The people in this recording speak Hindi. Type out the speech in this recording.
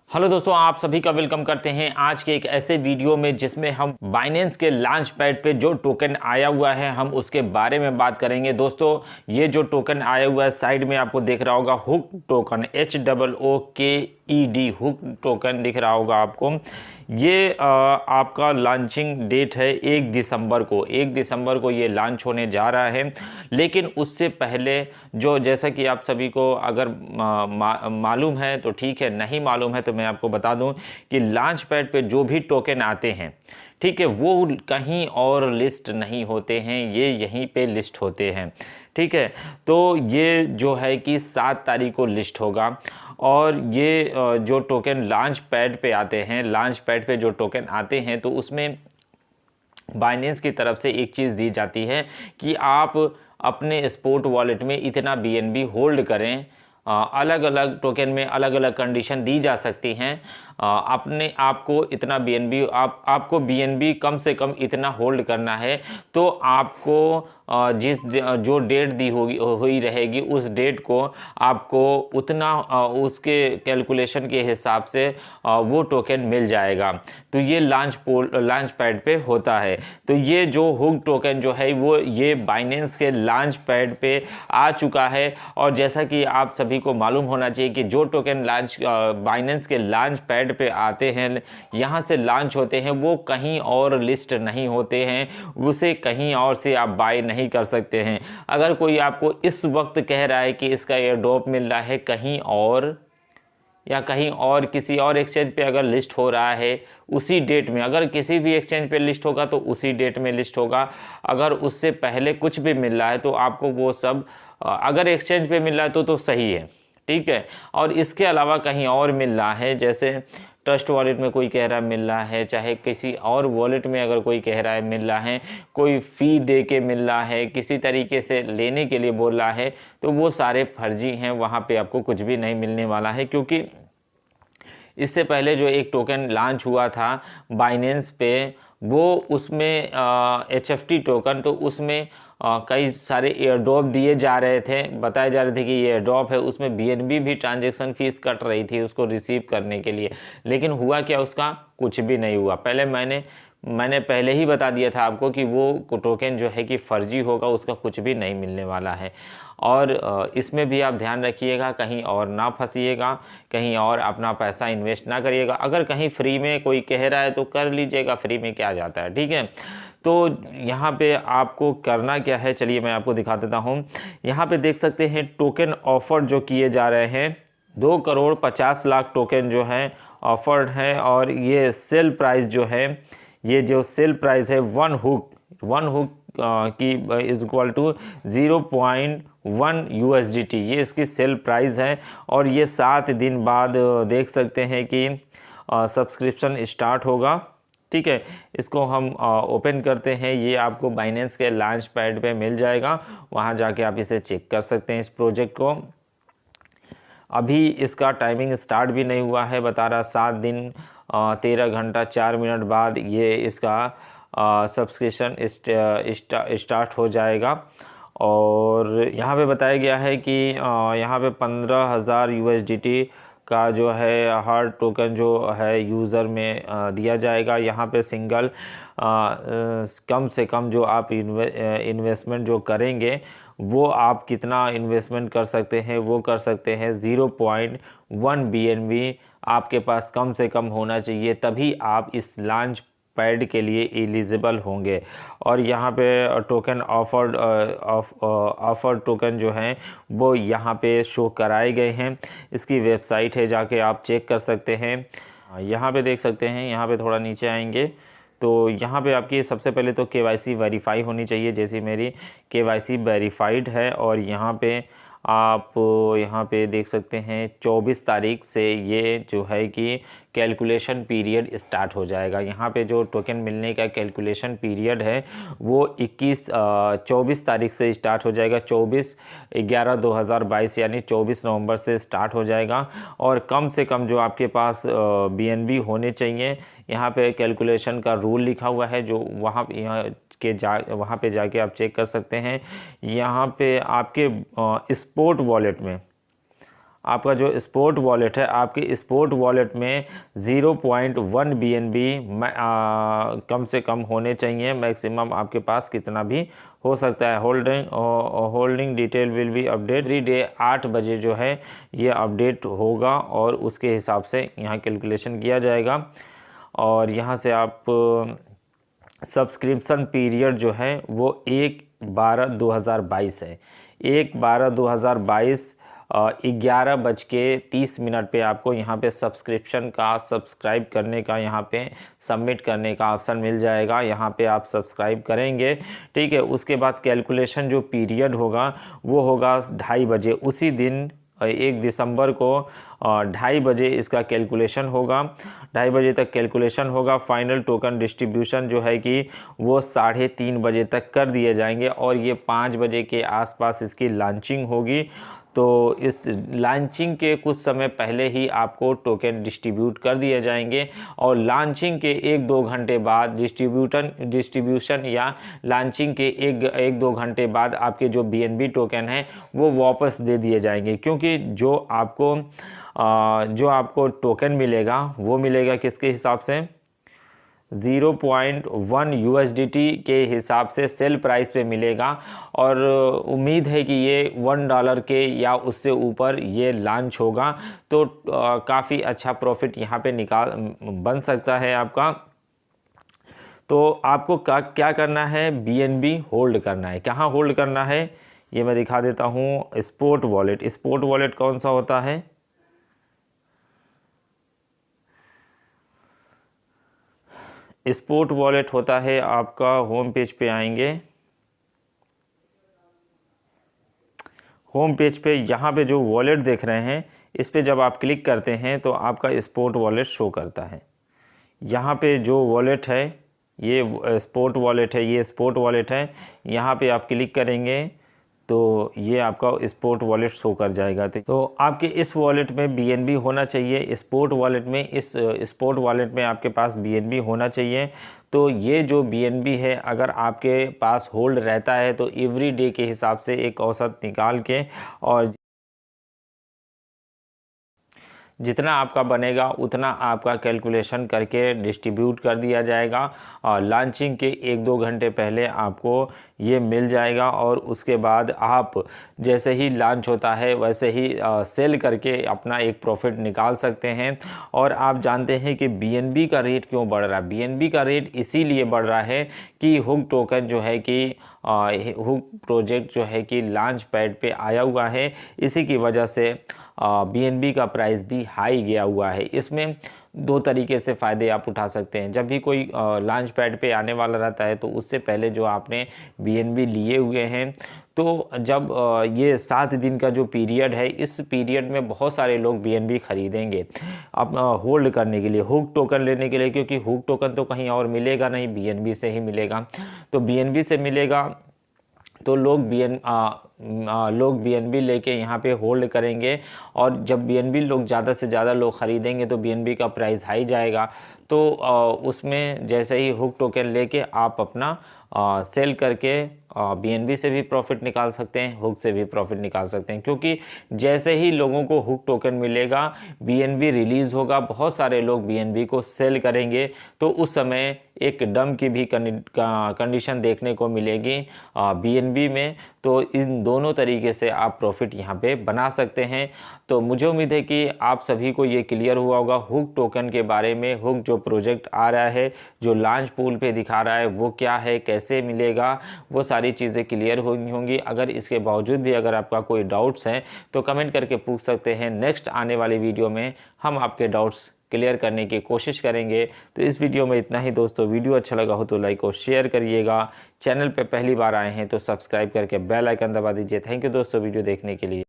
हेलो दोस्तों, आप सभी का वेलकम करते हैं आज के एक ऐसे वीडियो में जिसमें हम बाइनेंस के लॉन्च पैड पे जो टोकन आया हुआ है हम उसके बारे में बात करेंगे। दोस्तों, ये जो टोकन आया हुआ है साइड में आपको दिख रहा होगा hook token, HOOKED hook token दिख रहा होगा आपको। ये आपका लॉन्चिंग डेट है 1 दिसंबर को। 1 दिसंबर को ये लॉन्च होने जा रहा है। लेकिन उससे पहले जो, जैसा कि आप सभी को अगर मालूम है तो ठीक है, नहीं मालूम है तो मैं आपको बता दूं कि लॉन्च पैड पे जो भी टोकन आते हैं, ठीक है, वो कहीं और लिस्ट नहीं होते हैं, ये यहीं पे लिस्ट होते हैं। ठीक है, तो ये जो है कि 7 तारीख को लिस्ट होगा। और ये जो टोकन लॉन्च पैड पे आते हैं, लॉन्च पैड पे जो टोकन आते हैं तो उसमें बाइनेंस की तरफ से एक चीज़ दी जाती है कि आप अपने स्पॉट वॉलेट में इतना BNB होल्ड करें। अलग अलग टोकन में अलग अलग कंडीशन दी जा सकती हैं। अपने आपको इतना BNB, आपको BNB कम से कम इतना होल्ड करना है। तो आपको जो डेट दी हुई रहेगी उस डेट को आपको उतना उसके कैलकुलेशन के हिसाब से वो टोकन मिल जाएगा। तो ये लॉन्च पैड पे होता है। तो ये जो हुक टोकन जो है वो ये बाइनेंस के लॉन्च पैड पे आ चुका है। और जैसा कि आप सभी को मालूम होना चाहिए कि जो टोकन बाइनेंस के लॉन्च पैड पे आते हैं, यहाँ से लॉन्च होते हैं, वो कहीं और लिस्ट नहीं होते हैं, उसे कहीं और से आप बाय नहीं कर सकते हैं। अगर कोई आपको इस वक्त कह रहा है कि इसका एयर ड्रॉप मिल रहा है कहीं और या कहीं और किसी और एक्सचेंज पे अगर लिस्ट हो रहा है उसी डेट में, अगर किसी भी एक्सचेंज पे लिस्ट होगा तो उसी डेट में लिस्ट होगा। अगर उससे पहले कुछ भी मिल रहा है तो आपको वो सब, अगर एक्सचेंज पे मिल रहा है तो सही है, ठीक है। और इसके अलावा कहीं और मिल रहा है, जैसे ट्रस्ट वॉलेट में कोई कह रहा है मिल रहा है, चाहे किसी और वॉलेट में अगर कोई कह रहा है मिल रहा है, कोई फ़ी दे के मिल रहा है, किसी तरीके से लेने के लिए बोल रहा है, तो वो सारे फर्जी हैं। वहाँ पे आपको कुछ भी नहीं मिलने वाला है। क्योंकि इससे पहले जो एक टोकन लॉन्च हुआ था बाइनेंस पे, वो उसमें HFT टोकन, तो उसमें कई सारे एयर ड्रॉप दिए जा रहे थे, बताए जा रहे थे कि ये एयर ड्रॉप है, उसमें BNB भी ट्रांजैक्शन फ़ीस कट रही थी उसको रिसीव करने के लिए। लेकिन हुआ क्या, उसका कुछ भी नहीं हुआ। मैंने पहले ही बता दिया था आपको कि वो टोकन जो है कि फर्जी होगा, उसका कुछ भी नहीं मिलने वाला है। और इसमें भी आप ध्यान रखिएगा, कहीं और ना फंसिएगा, कहीं और अपना पैसा इन्वेस्ट ना करिएगा। अगर कहीं फ्री में कोई कह रहा है तो कर लीजिएगा, फ्री में क्या जाता है, ठीक है। तो यहाँ पे आपको करना क्या है, चलिए मैं आपको दिखा देता हूँ। यहाँ पे देख सकते हैं टोकन ऑफर जो किए जा रहे हैं, 2,50,00,000 टोकन जो है ऑफर्ड है। और ये सेल प्राइस जो है, ये जो सेल प्राइस है वन हुक की इज इक्वल टू 0.1 USDT, ये इसकी सेल प्राइस है। और ये 7 दिन बाद देख सकते हैं कि सब्सक्रिप्शन स्टार्ट होगा, ठीक है। इसको हम ओपन करते हैं, ये आपको बाइनेंस के लॉन्च पैड पे मिल जाएगा। वहाँ जाके आप इसे चेक कर सकते हैं इस प्रोजेक्ट को। अभी इसका टाइमिंग स्टार्ट भी नहीं हुआ है, बता रहा 7 दिन 13 घंटा 4 मिनट बाद ये इसका सब्सक्रिप्शन स्टार्ट हो जाएगा। और यहाँ पे बताया गया है कि यहाँ पे 15,000 USDT का जो है हर टोकन जो है यूज़र में दिया जाएगा। यहाँ पे सिंगल कम से कम जो आप इन्वेस्टमेंट जो करेंगे वो आप कितना इन्वेस्टमेंट कर सकते हैं, वो कर सकते हैं 0.1 BNB आपके पास कम से कम होना चाहिए, तभी आप इस लॉन्च पैड के लिए एलिजिबल होंगे। और यहाँ पे टोकन ऑफर टोकन जो हैं वो यहाँ पे शो कराए गए हैं। इसकी वेबसाइट है, जाके आप चेक कर सकते हैं। यहाँ पे देख सकते हैं, यहाँ पे थोड़ा नीचे आएंगे तो यहाँ पे आपकी सबसे पहले तो KYC वेरीफाई होनी चाहिए, जैसे मेरी KYC वेरीफाइड है। और यहाँ पे आप यहाँ पे देख सकते हैं 24 तारीख से ये जो है कि कैलकुलेशन पीरियड स्टार्ट हो जाएगा। यहाँ पे जो टोकन मिलने का कैलकुलेशन पीरियड है वो 24 तारीख से स्टार्ट हो जाएगा। 24/11/2022 यानी 24 नवंबर से स्टार्ट हो जाएगा। और कम से कम जो आपके पास BNB होने चाहिए, यहाँ पे कैलकुलेशन का रूल लिखा हुआ है, जो वहाँ पे जाके आप चेक कर सकते हैं। यहाँ पे आपके स्पॉट वॉलेट में आपका जो स्पोर्ट वॉलेट है, आपके स्पोर्ट वॉलेट में 0.1 BNB कम से कम होने चाहिए। मैक्सिमम आपके पास कितना भी हो सकता है। Holding detail will be update every day. 8 बजे जो है ये अपडेट होगा और उसके हिसाब से यहाँ कैलकुलेशन किया जाएगा। और यहाँ से आप सब्सक्रिप्शन पीरियड जो है वो 1/12/2022 है। 1/12/2022 11:30 पे आपको यहाँ पे सब्सक्रिप्शन का सब्सक्राइब करने का, यहाँ पे सबमिट करने का ऑप्शन मिल जाएगा। यहाँ पे आप सब्सक्राइब करेंगे, ठीक है। उसके बाद कैलकुलेशन जो पीरियड होगा वो होगा 2:30 बजे। उसी दिन 1 दिसंबर को 2:30 बजे इसका कैलकुलेशन होगा। 2:30 बजे तक कैलकुलेशन होगा। फाइनल टोकन डिस्ट्रीब्यूशन जो है कि वो 3:30 बजे तक कर दिए जाएंगे और ये 5 बजे के आसपास इसकी लॉन्चिंग होगी। तो इस लॉन्चिंग के कुछ समय पहले ही आपको टोकन डिस्ट्रीब्यूट कर दिए जाएंगे और लॉन्चिंग के 1-2 घंटे बाद डिस्ट्रीब्यूशन या लॉन्चिंग के 1-2 घंटे बाद आपके जो BNB टोकन हैं वो वापस दे दिए जाएंगे। क्योंकि जो आपको टोकन मिलेगा वो मिलेगा किसके हिसाब से, 0.1 USDT के हिसाब से सेल प्राइस पे मिलेगा। और उम्मीद है कि ये $1 के या उससे ऊपर ये लॉन्च होगा। तो काफ़ी अच्छा प्रॉफिट यहाँ पे बन सकता है आपका। तो आपको क्या करना है, BNB होल्ड करना है। कहाँ होल्ड करना है ये मैं दिखा देता हूँ। Sport wallet. स्पोर्ट वॉलेट कौन सा होता है, स्पोर्ट वॉलेट होता है आपका, होम पेज पे आएंगे। होम पेज पे यहाँ पे जो वॉलेट देख रहे हैं इस पे जब आप क्लिक करते हैं तो आपका स्पोर्ट वॉलेट शो करता है। यहाँ पे जो वॉलेट है ये स्पोर्ट वॉलेट है, ये स्पोर्ट वॉलेट है। यहाँ पे आप क्लिक करेंगे तो ये आपका स्पोर्ट वॉलेट शो कर जाएगा। तो आपके इस वॉलेट में BNB होना चाहिए। स्पोर्ट वॉलेट में, इस स्पोर्ट वॉलेट में आपके पास BNB होना चाहिए। तो ये जो BNB है अगर आपके पास होल्ड रहता है तो एवरी डे के हिसाब से एक औसत निकाल के और जितना आपका बनेगा उतना आपका कैलकुलेशन करके डिस्ट्रीब्यूट कर दिया जाएगा। और लॉन्चिंग के 1-2 घंटे पहले आपको ये मिल जाएगा और उसके बाद आप जैसे ही लॉन्च होता है वैसे ही सेल करके अपना एक प्रॉफिट निकाल सकते हैं। और आप जानते हैं कि BNB का रेट क्यों बढ़ रहा है। BNB का रेट इसीलिए बढ़ रहा है कि हुक टोकन जो है कि हुक प्रोजेक्ट जो है कि लॉन्च पैड पे आया हुआ है, इसी की वजह से BNB का प्राइस भी हाई गया हुआ है। इसमें 2 तरीके से फ़ायदे आप उठा सकते हैं। जब भी कोई लॉन्च पैड पे आने वाला रहता है तो उससे पहले जो आपने BNB लिए हुए हैं, तो जब ये 7 दिन का जो पीरियड है, इस पीरियड में बहुत सारे लोग BNB खरीदेंगे अपना होल्ड करने के लिए, हुक टोकन लेने के लिए। क्योंकि हुक टोकन तो कहीं और मिलेगा नहीं, BNB से ही मिलेगा। तो BNB से मिलेगा तो लोग BNB लेके यहाँ पे होल्ड करेंगे। और जब BNB लोग ज़्यादा से ज़्यादा लोग ख़रीदेंगे तो BNB का प्राइस हाई जाएगा। तो उसमें जैसे ही हुक टोकन लेके आप अपना सेल करके BNB से भी प्रॉफिट निकाल सकते हैं, हुक से भी प्रॉफिट निकाल सकते हैं। क्योंकि जैसे ही लोगों को हुक टोकन मिलेगा, BNB रिलीज़ होगा, बहुत सारे लोग BNB को सेल करेंगे। तो उस समय एक डम की भी कंडीशन देखने को मिलेगी BNB में। तो इन दोनों तरीके से आप प्रॉफिट यहाँ पे बना सकते हैं। तो मुझे उम्मीद है कि आप सभी को ये क्लियर हुआ होगा हुक टोकन के बारे में। हुक जो प्रोजेक्ट आ रहा है, जो लॉन्च पूल पे दिखा रहा है, वो क्या है, कैसे मिलेगा, वो सारी चीज़ें क्लियर होंगी। अगर इसके बावजूद भी अगर आपका कोई डाउट्स हैं तो कमेंट करके पूछ सकते हैं। नेक्स्ट आने वाली वीडियो में हम आपके डाउट्स क्लियर करने की कोशिश करेंगे। तो इस वीडियो में इतना ही दोस्तों। वीडियो अच्छा लगा हो तो लाइक और शेयर करिएगा। चैनल पे पहली बार आए हैं तो सब्सक्राइब करके बेल आइकन दबा दीजिए। थैंक यू दोस्तों वीडियो देखने के लिए।